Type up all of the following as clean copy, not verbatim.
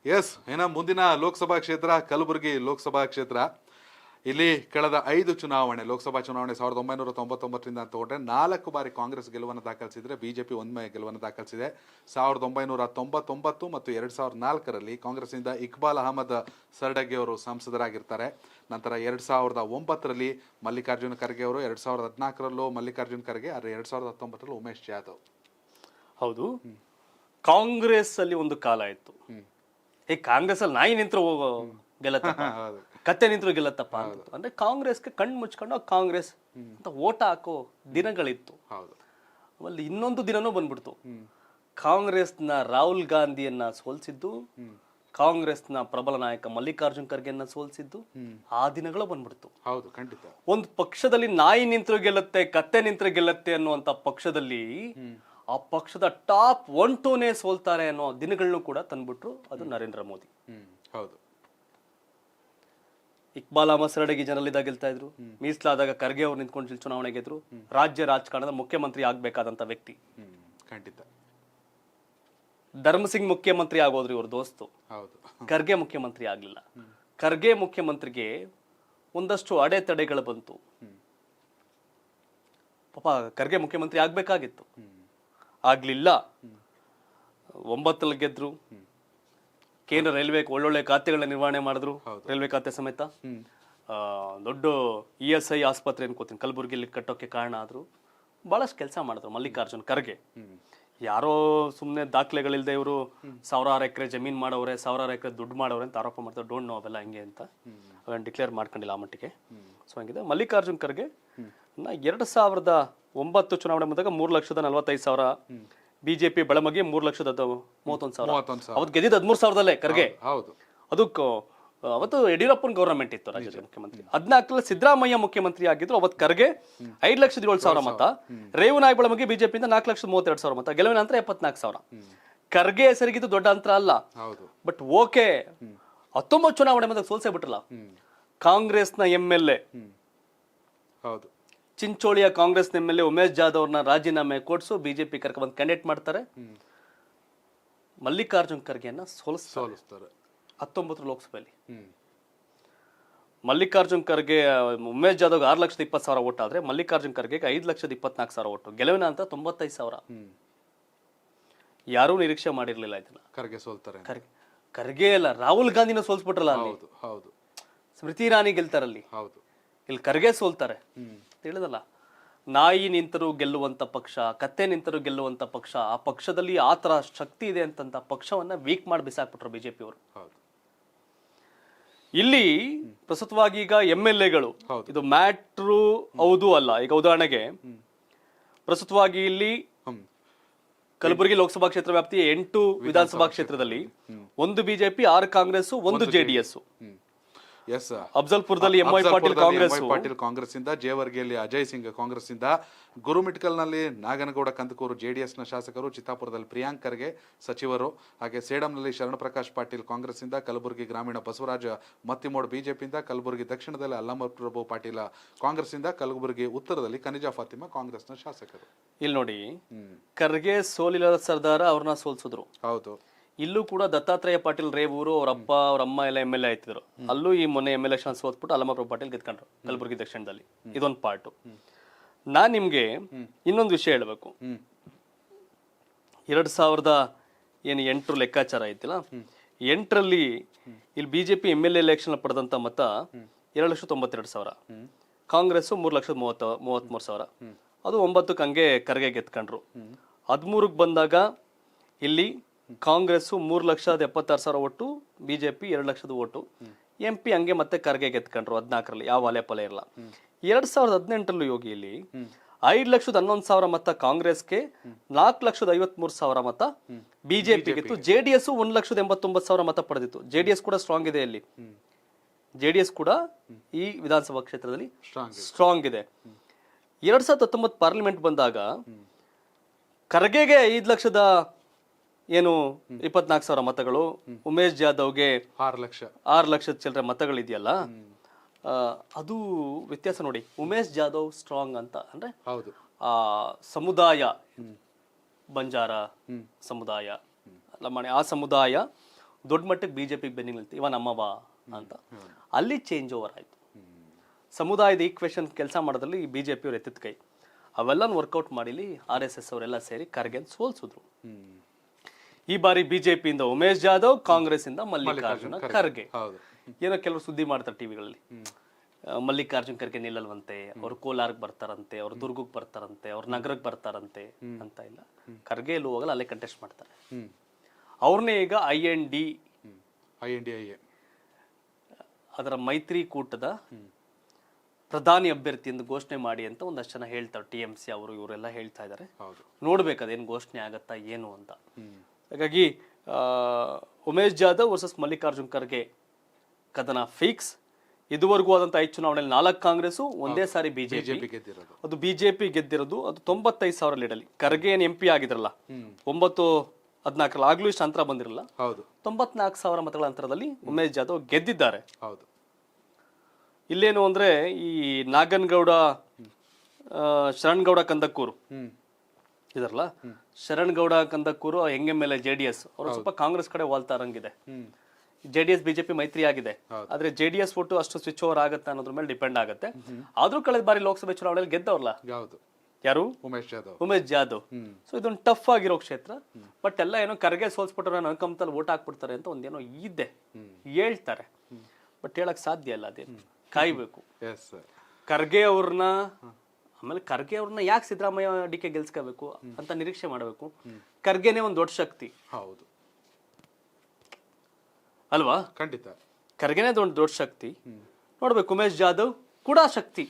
S ಮುಂದಿನ ಲೋಕಸಭಾ ಕ್ಷೇತ್ರ ಕಲಬುರಗಿ ಲೋಕಸಭಾ ಕ್ಷೇತ್ರ. ಇಲ್ಲಿ ಕಳೆದ 5 ಚುನಾವಣೆ, ಲೋಕಸಭಾ ಚುನಾವಣೆ 1999ರಿಂದ ತಗೊಂಡ್ರೆ 4 ಬಾರಿ ಕಾಂಗ್ರೆಸ್ ಗೆಲುವನ್ನು ದಾಖಲಿಸಿದ್ರೆ ಬಿಜೆಪಿ 1 ಗೆಲುವನ್ನು ದಾಖಲಿಸಿದೆ. 1999 ಮತ್ತು 2004ರಲ್ಲಿ ಕಾಂಗ್ರೆಸ್ನಿಂದ ಇಕ್ಬಾಲ್ ಅಹಮದ್ ಸರ್ಡಗಿ ಅವರು ಸಂಸದರಾಗಿರ್ತಾರೆ. ನಂತರ 2009ರಲ್ಲಿ ಮಲ್ಲಿಕಾರ್ಜುನ ಖರ್ಗೆ ಅವರು, 2014ರಲ್ಲೂ ಮಲ್ಲಿಕಾರ್ಜುನ ಖರ್ಗೆ, 2019ರಲ್ಲಿ ಉಮೇಶ್ ಜಾಧವ್. ಹೌದು, ಕಾಂಗ್ರೆಸ್ ಅಲ್ಲಿ ಒಂದು ಕಾಲ ಇತ್ತು, ಕಾಂಗ್ರೆಸ್ ಅಲ್ಲಿ ನಾಯಿ ನಿಂತರು ಗೆಲ್ಲತ್ತಪ್ಪ, ಕತ್ತೆ ನಿಂತರು ಗೆಲ್ಲತ್ತಪ್ಪ ಅಂತ. ಅಂದ್ರೆ ಕಾಂಗ್ರೆಸ್ಗೆ ಕಣ್ಣು ಮುಚ್ಕೊಂಡು ಕಾಂಗ್ರೆಸ್ ಅಂತ ಓಟ ಹಾಕೋ ದಿನಗಳಿತ್ತು. ಆಮೇಲೆ ಇನ್ನೊಂದು ದಿನನೂ ಬಂದ್ಬಿಡ್ತು, ಕಾಂಗ್ರೆಸ್ನ ರಾಹುಲ್ ಗಾಂಧಿಯನ್ನ ಸೋಲ್ಸಿದ್ದು, ಕಾಂಗ್ರೆಸ್ನ ಪ್ರಬಲ ನಾಯಕ ಮಲ್ಲಿಕಾರ್ಜುನ್ ಖರ್ಗೆಯನ್ನ ಸೋಲ್ಸಿದ್ದು, ಆ ದಿನಗಳು ಬಂದ್ಬಿಡ್ತು. ಹೌದು, ಖಂಡಿತ. ಒಂದು ಪಕ್ಷದಲ್ಲಿ ನಾಯಿ ನಿಂತರು ಗೆಲ್ಲತ್ತೆ, ಕತ್ತೆ ನಿಂತರು ಗೆಲ್ಲತ್ತೆ ಅನ್ನುವಂತ ಪಕ್ಷದಲ್ಲಿ ಆ ಪಕ್ಷದ ಟಾಪ್ 1, 2ನೇ ಸೋಲ್ತಾರೆ ಅನ್ನೋ ದಿನಗಳನ್ನು ಕೂಡ ತಂದ್ಬಿಟ್ರು. ಅದು ನರೇಂದ್ರ ಮೋದಿ. ಹೌದು, ಇಕ್ಬಾಲ್ ಅಹಮದ್ ಸರ್ಡಗಿ ಜನರಲ್ಲಿದ್ದಾಗ ಗೆಲ್ತಾ ಇದ್ರು, ಮೀಸಲಾದಾಗ ಖರ್ಗೆ ಅವ್ರು ನಿಂತ್ಕೊಂಡು ಚುನಾವಣೆ ಗೆದ್ರು. ರಾಜ್ಯ ರಾಜಕಾರಣದ ಮುಖ್ಯಮಂತ್ರಿ ಆಗ್ಬೇಕಾದಂತ ವ್ಯಕ್ತಿ. ಖಂಡಿತ. ಧರ್ಮಸಿಂಗ್ ಮುಖ್ಯಮಂತ್ರಿ ಆಗೋದ್ರು ಇವ್ರ ದೋಸ್ತು. ಖರ್ಗೆ ಮುಖ್ಯಮಂತ್ರಿ ಆಗ್ಲಿಲ್ಲ. ಖರ್ಗೆ ಮುಖ್ಯಮಂತ್ರಿಗೆ ಒಂದಷ್ಟು ಅಡೆತಡೆಗಳು ಬಂತು. ಪಾಪ ಖರ್ಗೆ ಮುಖ್ಯಮಂತ್ರಿ ಆಗ್ಬೇಕಾಗಿತ್ತು, ಆಗ್ಲಿಲ್ಲ. 9ರಲ್ಲಿ ಗೆದ್ರು. ಕೇಂದ್ರ ರೈಲ್ವೆ ಒಳ್ಳೊಳ್ಳೆ ಖಾತೆಗಳನ್ನ ನಿರ್ವಹಣೆ ಮಾಡಿದ್ರು, ರೈಲ್ವೆ ಖಾತೆ ಸಮೇತ. ದೊಡ್ಡ ESI ಆಸ್ಪತ್ರೆ ಅನ್ಕೋತೀನಿ ಕಲಬುರಗಿಯಲ್ಲಿ ಕಟ್ಟೋಕೆ ಕಾರಣ ಆದ್ರು. ಬಹಳಷ್ಟು ಕೆಲಸ ಮಾಡಿದ್ರು ಮಲ್ಲಿಕಾರ್ಜುನ್ ಖರ್ಗೆ. ಯಾರೋ ಸುಮ್ಮನೆ ದಾಖಲೆಗಳಿಲ್ದೆ ಇವರು 1000 ಎಕರೆ ಜಮೀನ್ ಮಾಡವ್ರೆ, 1000 ಎಕರೆ ದುಡ್ಡು ಮಾಡವ್ರೆ ಅಂತ ಆರೋಪ ಮಾಡ್ತಾರೆ. ಡೋಂಟ್ ನೋ ಅವೆಲ್ಲ ಹೆಂಗೆ ಅಂತ, ಅವೇನು ಡಿಕ್ಲೇರ್ ಮಾಡ್ಕೊಂಡಿಲ್ಲ ಆ ಮಟ್ಟಿಗೆ. ಸೊ ಹಂಗಿದೆ. ಮಲ್ಲಿಕಾರ್ಜುನ್ ಖರ್ಗೆ 2009 ಚುನಾವಣೆ ಬಂದಾಗ 3,45,000 ಬಿಜೆಪಿ ಬಳಮಗಿ 3,31,000. ಅವತ್ತು ಗೆದ್ದಿದ್ದು 13,000ದಲ್ಲೇ ಖರ್ಗೆ. ಅದಕ್ಕೂ ಅವತ್ತು ಯಡಿಯೂರಪ್ಪನ ಗವರ್ನಮೆಂಟ್ ಇತ್ತು, ರಾಜ್ಯದ ಮುಖ್ಯಮಂತ್ರಿ. 14ರಲ್ಲಿ ಸಿದ್ದರಾಮಯ್ಯ ಮುಖ್ಯಮಂತ್ರಿ ಆಗಿದ್ರು. ಅವತ್ತು ಖರ್ಗೆ 5,07,000 ಮತ, ರೇವನಾಯ್ ಬಳಮಗಿ ಬಿಜೆಪಿಯಿಂದ 4,32,000 ಮತ, ಗೆಲುವಿನ ನಂತರ 74,000. ಖರ್ಗೆ ಹೆಸರಿಗಿದ್ದು ದೊಡ್ಡ ಅಂತರ ಅಲ್ಲ. ಬಟ್ ಓಕೆ, 19 ಚುನಾವಣೆ ಬಂದಾಗ ಸೋಲ್ಸೇ ಬಿಟ್ರಲ್ಲ. ಕಾಂಗ್ರೆಸ್ನ MLA, ಚಿಂಚೋಳಿಯ ಕಾಂಗ್ರೆಸ್ MLA ಉಮೇಶ್ ಜಾಧವ್ ಅವ್ರನ್ನ ರಾಜೀನಾಮೆ ಕೊಡ್ಸು ಬಿಜೆಪಿ ಕರ್ಕೊಂಡ್ಬಂದು ಕ್ಯಾಂಡಿಡೇಟ್ ಮಾಡ್ತಾರೆ. ಮಲ್ಲಿಕಾರ್ಜುನ್ ಖರ್ಗೆಯನ್ನ ಸೋಲಿಸ್ತಾರೆ 19 ಲೋಕಸಭೆಯಲ್ಲಿ. ಮಲ್ಲಿಕಾರ್ಜುನ್ ಖರ್ಗೆ ಉಮೇಶ್ ಜಾಧವ್ 6,20,000 ಓಟ್ ಆದ್ರೆ ಮಲ್ಲಿಕಾರ್ಜುನ್ ಖರ್ಗೆಗೆ 5,24,000 ಓಟು, ಗೆಲುವಿನ ಅಂತ 95,000. ಯಾರೂ ನಿರೀಕ್ಷೆ ಮಾಡಿರ್ಲಿಲ್ಲ ಇದನ್ನ. ಖರ್ಗೆ ಸೋಲ್ತಾರೆ. ಖರ್ಗೆ ಅಲ್ಲ, ರಾಹುಲ್ ಗಾಂಧಿನ ಸೋಲ್ಸ್ಬಿಟ್ರಲ್ಲ ಅಲ್ಲಿ. ಸ್ಮೃತಿ ಇರಾನಿ ಗೆಲ್ತಾರಲ್ಲಿ, ಇಲ್ಲಿ ಖರ್ಗೆ ಸೋಲ್ತಾರೆ. ತಿಳಿದಲ್ಲ, ನಾಯಿ ನಿಂತರೂ ಗೆಲ್ಲುವಂತ ಪಕ್ಷ, ಕತ್ತೆ ನಿಂತರೂ ಗೆಲ್ಲುವಂತ ಪಕ್ಷ, ಆ ಪಕ್ಷದಲ್ಲಿ ಆ ತರ ಶಕ್ತಿ ಇದೆ ಅಂತ ಪಕ್ಷವನ್ನ ವೀಕ್ ಮಾಡಿ ಬಿಸಾಕ್ಬಿಟ್ರು ಬಿಜೆಪಿ ಅವರು. ಇಲ್ಲಿ ಪ್ರಸ್ತುತವಾಗಿ ಈಗ MLAಗಳು ಇದು ಮ್ಯಾಟ್ರು ಹೌದು ಅಲ್ಲ. ಈಗ ಉದಾಹರಣೆಗೆ ಪ್ರಸ್ತುತವಾಗಿ ಇಲ್ಲಿ ಕಲಬುರಗಿ ಲೋಕಸಭಾ ಕ್ಷೇತ್ರ ವ್ಯಾಪ್ತಿಯ 8 ವಿಧಾನಸಭಾ ಕ್ಷೇತ್ರದಲ್ಲಿ 1 BJP, 6 Congress, 1 JDS. ಅಫ್ಜಲ್ಪುರದಲ್ಲಿ MY Patil Congress ಇಂದ, ಜೇವರ್ಗಿಯಲ್ಲಿ ಅಜಯ್ ಸಿಂಗ್ ಕಾಂಗ್ರೆಸ್ ಇಂದ, ಗುರುಮಿಟ್ಕಲ್ನಲ್ಲಿ ನಾಗನಗೌಡ ಕಂದಕೂರು JDS ನ ಶಾಸಕರು, ಚಿತ್ತಾಪುರದಲ್ಲಿ ಪ್ರಿಯಾಂಕ್ ಖರ್ಗೆ ಸಚಿವರು, ಹಾಗೆ ಸೇಡಂನಲ್ಲಿ ಶರಣ ಪ್ರಕಾಶ್ ಪಾಟೀಲ್ ಕಾಂಗ್ರೆಸ್ ಇಂದ, ಕಲಬುರಗಿ ಗ್ರಾಮೀಣ ಬಸವರಾಜ ಮತ್ತಿಮೋಡ್ ಬಿಜೆಪಿಯಿಂದ, ಕಲಬುರಗಿ ದಕ್ಷಿಣದಲ್ಲಿ ಅಲ್ಲಮ ಪ್ರಭು ಪಾಟೀಲ ಕಾಂಗ್ರೆಸ್ ಇಂದ, ಕಲಬುರಗಿ ಉತ್ತರದಲ್ಲಿ ಖನಿಜಾ ಫಾತಿಮಾ ಕಾಂಗ್ರೆಸ್ನ ಶಾಸಕರು. ಇಲ್ಲಿ ನೋಡಿ, ಖರ್ಗೆ ಸೋಲಿಲ್ಲದ ಸರ್ದಾರ ಅವ್ರನ್ನ ಸೋಲ್ಸಿದ್ರು. ಹೌದು. ಇಲ್ಲೂ ಕೂಡ ದತ್ತಾತ್ರೇಯ ಪಾಟೀಲ್ ರೇವೂರು ಅವರಪ್ಪ ಅವರಮ್ಮ ಎಲ್ಲ MLA ಆಯ್ತಿದ್ರು. ಅಲ್ಲೂ ಈ ಮೊನ್ನೆ ಎಲೆಕ್ಷನ್ ಸೋತ್ಬಿಟ್ಟು ಅಲ್ಲಮಪ್ರಭು ಪಾಟೀಲ್ ಗೆದ್ಕೊಂಡ್ರು ಕಲಬುರಗಿ ದಕ್ಷಿಣದಲ್ಲಿ. ಇದೊಂದು ಪಾರ್ಟ್. ನಾನ್ ನಿಮ್ಗೆ ಇನ್ನೊಂದು ವಿಷಯ ಹೇಳ್ಬೇಕು. 2008 ಲೆಕ್ಕಾಚಾರ ಐತಿಲ್ಲ, 8ರಲ್ಲಿ ಇಲ್ಲಿ ಬಿಜೆಪಿ MLA ಎಲೆಕ್ಷನ್ ಪಡೆದಂತ ಮತ 2,92,000, ಕಾಂಗ್ರೆಸ್ 3,33,000. ಅದು 9ಕ್ಕೆ ಹಂಗೆ ಖರ್ಗೆ ಗೆದ್ಕೊಂಡ್ರು. 13ಕ್ಕೆ ಬಂದಾಗ ಇಲ್ಲಿ Congress 3,76,000 vote, BJP 2,00,000 vote, MP ಹಂಗೆ ಮತ್ತೆ ಖರ್ಗೆ ಗೆದ್ಕೊಂಡ್ರು 14ರಲ್ಲಿ. ಯಾವ ಅಲೆ ಪಲೆ ಇರಲ್ಲ. 2018ರಲ್ಲಿ ಯೋಗಿಯಲ್ಲಿ 5,11,000 ಮತ ಕಾಂಗ್ರೆಸ್ಗೆ, 4,53,000 ಮತ ಬಿಜೆಪಿಗೆ ಇತ್ತು. JDS 1,89,000 ಮತ ಪಡೆದಿತ್ತು. JDS ಕೂಡ ಸ್ಟ್ರಾಂಗ್ ಇದೆ. ಇಲ್ಲಿ JDS ಕೂಡ ಈ ವಿಧಾನಸಭಾ ಕ್ಷೇತ್ರದಲ್ಲಿ ಸ್ಟ್ರಾಂಗ್ ಇದೆ. 2019 ಪಾರ್ಲಿಮೆಂಟ್ ಬಂದಾಗ ಖರ್ಗೆಗೆ 5,24,000 ಮತಗಳು, ಉಮೇಶ್ ಜಾಧವ್ಗೆ 6 ಲಕ್ಷ ಚಿಲ್ಲರೆ ಮತಗಳಿದೆಯಲ್ಲ, ಅದು ವ್ಯತ್ಯಾಸ ನೋಡಿ. ಉಮೇಶ್ ಜಾಧವ್ ಸ್ಟ್ರಾಂಗ್ ಅಂತ ಅಂದ್ರೆ ಆ ಸಮುದಾಯ, ಬಂಜಾರ ಸಮುದಾಯ, ಲಂಬಾಣಿ ಆ ಸಮುದಾಯ ದೊಡ್ಡ ಮಟ್ಟಕ್ಕೆ ಬಿಜೆಪಿಗೆ ಬೆನ್ನಿಗೆ ನಿಲ್ತು ಇವ ನಮ್ಮವ ಅಂತ ಅಲ್ಲಿ ಚೇಂಜ್ ಓವರ್ ಆಯ್ತು. ಸಮುದಾಯದ ಈಕ್ವೇಶನ್ ಕೆಲಸ ಮಾಡೋದ್ರಲ್ಲಿ ಬಿಜೆಪಿ ಅವ್ರು ಎತ್ತಿದ ಕೈ ಅವೆಲ್ಲ ವರ್ಕೌಟ್ ಮಾಡಿಲಿ RSS ಅವರೆಲ್ಲ ಸೇರಿ ಖರ್ಗೆನ್ ಸೋಲ್ಸಿದ್ರು. ಈ ಬಾರಿ ಬಿಜೆಪಿಯಿಂದ ಉಮೇಶ್ ಜಾಧವ್, ಕಾಂಗ್ರೆಸ್ ಇಂದ ಮಲ್ಲಿಕಾರ್ಜುನ ಖರ್ಗೆ. ಏನೋ ಕೆಲವರು ಸುದ್ದಿ ಮಾಡ್ತಾರೆ ಟಿವಿಗಳಲ್ಲಿ, ಮಲ್ಲಿಕಾರ್ಜುನ್ ಖರ್ಗೆ ನಿಲ್ಲಲ್ವಂತೆ, ಅವ್ರು ಕೋಲಾರ್ಗೆ ಬರ್ತಾರಂತೆ, ಅವ್ರು ದುರ್ಗಕ್ಕೆ ಬರ್ತಾರಂತೆ, ಅವ್ರು ನಗರಕ್ಕೆ ಬರ್ತಾರಂತೆ ಅಂತ. ಇಲ್ಲ, ಖರ್ಗೆ ಎಲ್ಲೂ ಹೋಗಲ್ಲ, ಅಲ್ಲೇ ಕಂಟೆಸ್ಟ್ ಮಾಡ್ತಾರೆ. ಅವ್ರನ್ನೇ ಈಗ INDIA ಅದರ ಮೈತ್ರಿಕೂಟದ ಪ್ರಧಾನಿ ಅಭ್ಯರ್ಥಿ ಎಂದು ಘೋಷಣೆ ಮಾಡಿ ಅಂತ ಒಂದಷ್ಟು ಜನ ಹೇಳ್ತಾರೆ. TMC ಅವರು ಇವರೆಲ್ಲ ಹೇಳ್ತಾ ಇದ್ದಾರೆ. ನೋಡ್ಬೇಕು ಅದೇನು ಘೋಷಣೆ ಆಗತ್ತಾ ಏನು ಅಂತ. ಹಾಗಾಗಿ ಉಮೇಶ್ ಜಾಧವ್ ವರ್ಸಸ್ ಮಲ್ಲಿಕಾರ್ಜುನ್ ಖರ್ಗೆ ಕದನ ಫಿಕ್ಸ್. ಇದುವರೆಗೂ ಆದಂತ 5 ಚುನಾವಣೆಯಲ್ಲಿ 4 ಕಾಂಗ್ರೆಸ್, ಒಂದೇ ಸಾರಿ ಬಿಜೆಪಿ ಗೆದ್ದಿರೋದು. ಅದು ಬಿಜೆಪಿ ಗೆದ್ದಿರೋದು ಅದು 95,000 ಲೀಡಲ್ಲಿ. ಖರ್ಗೆ ಏನು MP ಆಗಿದ್ರಲ್ಲ 9-14 ಆಗ್ಲೂ ಇಷ್ಟು ಅಂತರ ಬಂದಿರಲ್ಲ. 94,000 ಮತಗಳ ಅಂತರದಲ್ಲಿ ಉಮೇಶ್ ಜಾಧವ್ ಗೆದ್ದಿದ್ದಾರೆ. ಇಲ್ಲೇನು ಅಂದ್ರೆ ಈ ನಾಗನಗೌಡ, ಶರಣ್ಗೌಡ ಕಂದಕ್ಕೂರು ಇದರಲ್ಲ, ಶರಣ್ಗೌಡ ಕಂದಕ್ಕೂರು MLA JDS ಅವರು ಸ್ವಲ್ಪ ಕಾಂಗ್ರೆಸ್ ಕಡೆ ವಾಲ್ತಾ ಇರಂಗಿದೆ. JDS ಬಿಜೆಪಿ ಮೈತ್ರಿ ಆಗಿದೆ, ಆದ್ರೆ JDS ಒಟ್ಟು ಅಷ್ಟು ಸ್ವಿಚ್ ಓವರ್ ಆಗುತ್ತೆ ಅನ್ನೋದ್ರ ಮೇಲೆ ಡಿಪೆಂಡ್ ಆಗುತ್ತೆ. ಆದ್ರೂ ಕಳೆದ ಬಾರಿ ಲೋಕಸಭೆ ಚುನಾವಣೆಯಲ್ಲಿ ಗೆದ್ದವ್ರಲ್ಲ ಯಾರು, ಉಮೇಶ್ ಜಾಧವ್. ಸೊ ಇದೊಂದು ಟಫ್ ಆಗಿರೋ ಕ್ಷೇತ್ರ. ಬಟ್ ಎಲ್ಲ ಏನೋ ಖರ್ಗೆ ಸೋಲ್ಸ್ಬಿಟ್ರೆ ಅನ್ಕಂತಲ್ಲಿ ಓಟ್ ಹಾಕ್ಬಿಡ್ತಾರೆ ಅಂತ ಒಂದೇನೋ ಇದೆ ಹೇಳ್ತಾರೆ. ಬಟ್ ಹೇಳಕ್ ಸಾಧ್ಯ ಇಲ್ಲ, ಅದೇ ಕಾಯ್ಬೇಕು. ಖರ್ಗೆ ಅವ್ರನ್ನ, ಆಮೇಲೆ ಖರ್ಗೆ ಅವ್ರನ್ನ ಯಾಕೆ ಸಿದ್ದರಾಮಯ್ಯ DK ಗೆಲ್ಸ್ಕೋಬೇಕು ಅಂತ ನಿರೀಕ್ಷೆ ಮಾಡಬೇಕು. ಖರ್ಗೆನೆ ಒಂದು ದೊಡ್ಡ ಶಕ್ತಿ ಅಲ್ವಾ? ಖಂಡಿತ ಖರ್ಗೆನೆ ದೊಡ್ಡ ಶಕ್ತಿ. ನೋಡ್ಬೇಕು, ಉಮೇಶ್ ಜಾಧವ್ ಕೂಡ ಶಕ್ತಿ,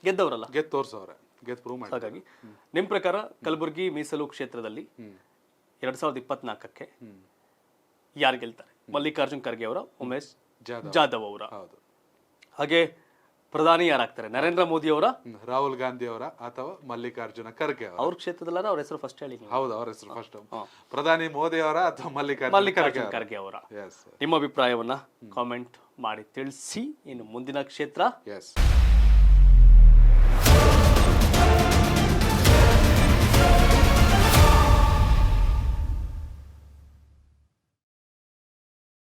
ಗೆದ್ದವರಲ್ಲ, ಗೆದ್ದು ತೋರ್ಸವ್ರೆ, ಗೆದ್ದು ಪ್ರೂವ್ ಮಾಡಿ. ಹಾಗಾಗಿ ನಿಮ್ ಪ್ರಕಾರ ಕಲಬುರಗಿ ಮೀಸಲು ಕ್ಷೇತ್ರದಲ್ಲಿ 2024ಕ್ಕೆ ಯಾರು ಗೆಲ್ತಾರೆ? ಮಲ್ಲಿಕಾರ್ಜುನ್ ಖರ್ಗೆ ಅವರ, ಉಮೇಶ್ ಜಾಧವ್ ಅವರ? ಹಾಗೆ ಪ್ರಧಾನಿ ಯಾರಾಗ್ತಾರೆ? ನರೇಂದ್ರ ಮೋದಿ ಅವರ, ರಾಹುಲ್ ಗಾಂಧಿ ಅವರ, ಅಥವಾ ಮಲ್ಲಿಕಾರ್ಜುನ ಖರ್ಗೆ ಅವ್ರ ಕ್ಷೇತ್ರದಲ್ಲ? ಅವ್ರ ಹೆಸರು ಫಸ್ಟ್ ಹೇಳಿ. ಹೌದು, ಅವ್ರ ಹೆಸರು ಫಸ್ಟ್. ಪ್ರಧಾನಿ ಮೋದಿ ಅವರ ಅಥವಾ ಮಲ್ಲಿಕಾರ್ಜುನ ಖರ್ಗೆ ಅವರ? ನಿಮ್ಮ ಅಭಿಪ್ರಾಯವನ್ನ ಕಾಮೆಂಟ್ ಮಾಡಿ ತಿಳಿಸಿ. ಇನ್ನು ಮುಂದಿನ ಕ್ಷೇತ್ರ